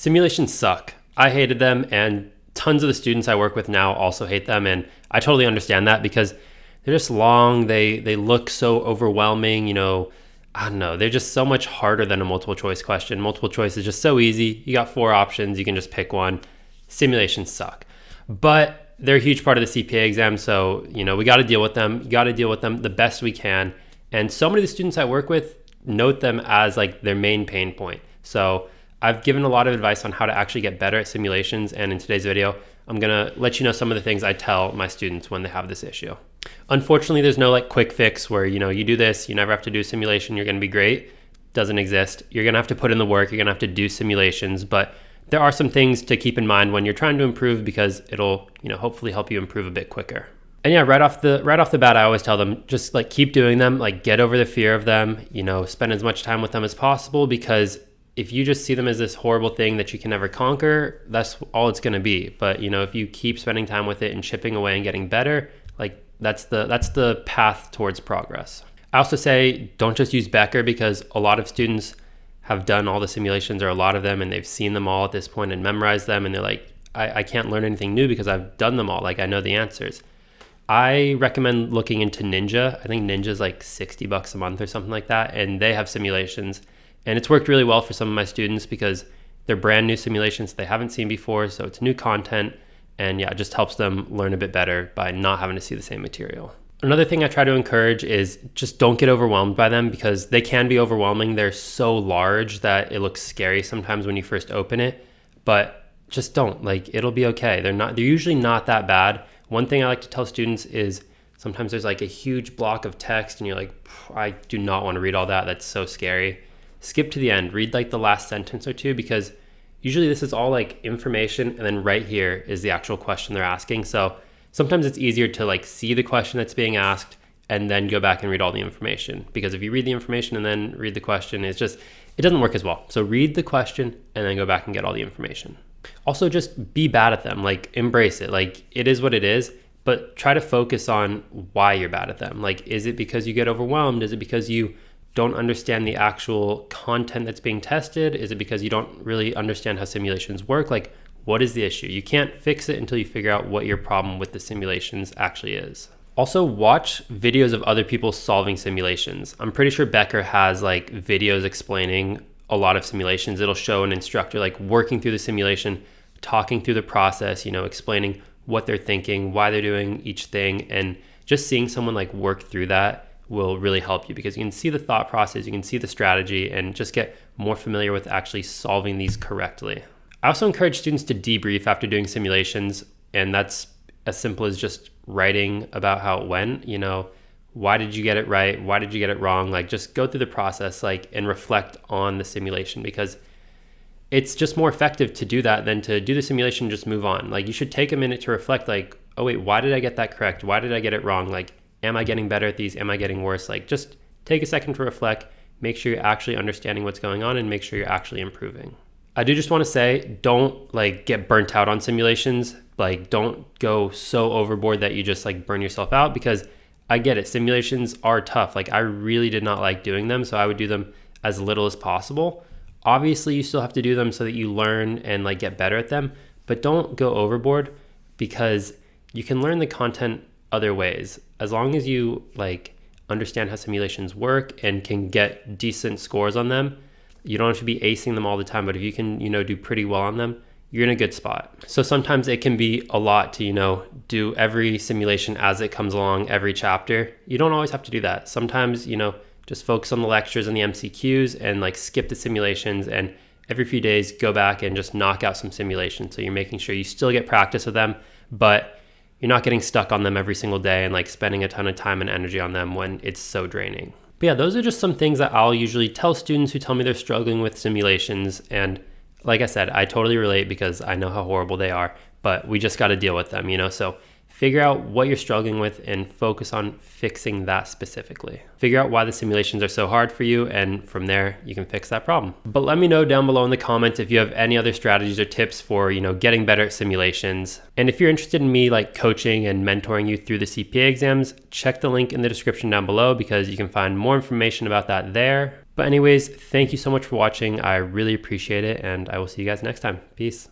Simulations suck. I hated them, and tons of the students I work with now also hate them, and I totally understand that because they're just long, they look so overwhelming, I don't know, they're just so much harder than a multiple choice question. Multiple choice is just so easy. You got 4 options, you can just pick one. Simulations suck. But they're a huge part of the CPA exam, so we got to deal with them. You got to deal with them the best we can. And so many of the students I work with note them as like their main pain point. So I've given a lot of advice on how to actually get better at simulations, and in today's video, I'm gonna let you know some of the things I tell my students when they have this issue. Unfortunately, there's no like quick fix where, you do this, you never have to do a simulation, you're gonna be great. Doesn't exist. You're gonna have to put in the work, you're gonna have to do simulations, but there are some things to keep in mind when you're trying to improve because it'll, hopefully help you improve a bit quicker. And yeah, right off the bat, I always tell them, just like keep doing them, like get over the fear of them, spend as much time with them as possible, because if you just see them as this horrible thing that you can never conquer, that's all it's going to be. But if you keep spending time with it and chipping away and getting better, like that's the path towards progress. I also say don't just use Becker, because a lot of students have done all the simulations, or a lot of them, and they've seen them all at this point and memorized them, and they're like, I can't learn anything new because I've done them all. Like I know the answers. I recommend looking into Ninja. I think Ninja's like $60 a month or something like that, and they have simulations. And it's worked really well for some of my students because they're brand new simulations they haven't seen before. So it's new content, and yeah, it just helps them learn a bit better by not having to see the same material. Another thing I try to encourage is just don't get overwhelmed by them, because they can be overwhelming. They're so large that it looks scary sometimes when you first open it, but just don't. Like it'll be okay. They're usually not that bad. One thing I like to tell students is sometimes there's like a huge block of text and you're like, I do not want to read all that. That's so scary. Skip to the end, read like the last sentence or two, because usually this is all like information, and then right here is the actual question they're asking. So sometimes it's easier to like see the question that's being asked and then go back and read all the information, because if you read the information and then read the question, it doesn't work as well. So read the question and then go back and get all the information. Also, just be bad at them, like embrace it. Like it is what it is, but try to focus on why you're bad at them. Like, is it because you get overwhelmed? Is it because you don't understand the actual content that's being tested? Is it because you don't really understand how simulations work? Like, what is the issue? You can't fix it until you figure out what your problem with the simulations actually is. Also, watch videos of other people solving simulations. I'm pretty sure Becker has like videos explaining a lot of simulations. It'll show an instructor like working through the simulation, talking through the process, explaining what they're thinking, why they're doing each thing, and just seeing someone like work through that will really help you, because you can see the thought process, you can see the strategy, and just get more familiar with actually solving these correctly. I also encourage students to debrief after doing simulations, and that's as simple as just writing about how it went. Why did you get it right? Why did you get it wrong? Like just go through the process and reflect on the simulation, because it's just more effective to do that than to do the simulation and just move on. Like you should take a minute to reflect, like, oh wait, why did I get that correct? Why did I get it wrong? Like, am I getting better at these? Am I getting worse? Like just take a second to reflect, make sure you're actually understanding what's going on, and make sure you're actually improving. I do just want to say, don't like get burnt out on simulations. Like don't go so overboard that you just like burn yourself out, because I get it. Simulations are tough. Like I really did not like doing them, so I would do them as little as possible. Obviously, you still have to do them so that you learn and like get better at them, but don't go overboard, because you can learn the content other ways. As long as you like understand how simulations work and can get decent scores on them, you don't have to be acing them all the time, but if you can, do pretty well on them, you're in a good spot. So sometimes it can be a lot to, do every simulation as it comes along, every chapter. You don't always have to do that. Sometimes, just focus on the lectures and the MCQs and like skip the simulations, and every few days go back and just knock out some simulations. So you're making sure you still get practice with them, but you're not getting stuck on them every single day and like spending a ton of time and energy on them when it's so draining. But yeah, those are just some things that I'll usually tell students who tell me they're struggling with simulations. And like I said, I totally relate because I know how horrible they are, but we just got to deal with them, So figure out what you're struggling with and focus on fixing that specifically. Figure out why the simulations are so hard for you, and from there you can fix that problem. But let me know down below in the comments if you have any other strategies or tips for, getting better at simulations. And if you're interested in me like coaching and mentoring you through the CPA exams, check the link in the description down below, because you can find more information about that there. But anyways, thank you so much for watching. I really appreciate it, and I will see you guys next time. Peace.